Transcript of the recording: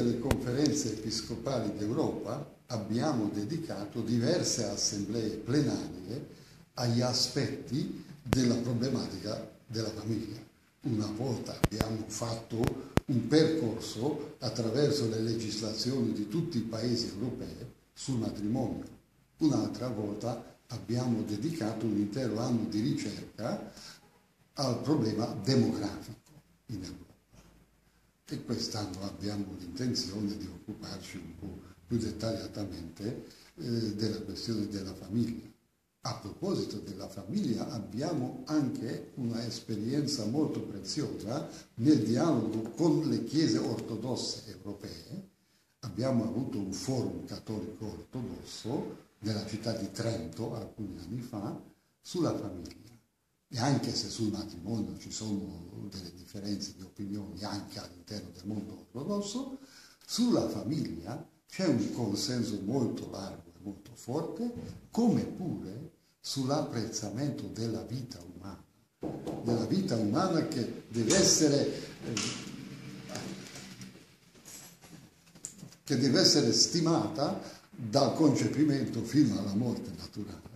delle conferenze episcopali d'Europa abbiamo dedicato diverse assemblee plenarie agli aspetti della problematica della famiglia. Una volta abbiamo fatto un percorso attraverso le legislazioni di tutti i paesi europei sul matrimonio. Un'altra volta abbiamo dedicato un intero anno di ricerca al problema demografico in Europa. E quest'anno abbiamo l'intenzione di occuparci un po' più dettagliatamente della questione della famiglia. A proposito della famiglia abbiamo anche una esperienza molto preziosa nel dialogo con le chiese ortodosse europee. Abbiamo avuto un forum cattolico ortodosso nella città di Trento alcuni anni fa sulla famiglia. E anche se sul matrimonio ci sono delle differenze di opinioni anche all'interno del mondo ortodosso, sulla famiglia c'è un consenso molto largo e molto forte, come pure sull'apprezzamento della vita umana che deve essere stimata dal concepimento fino alla morte naturale.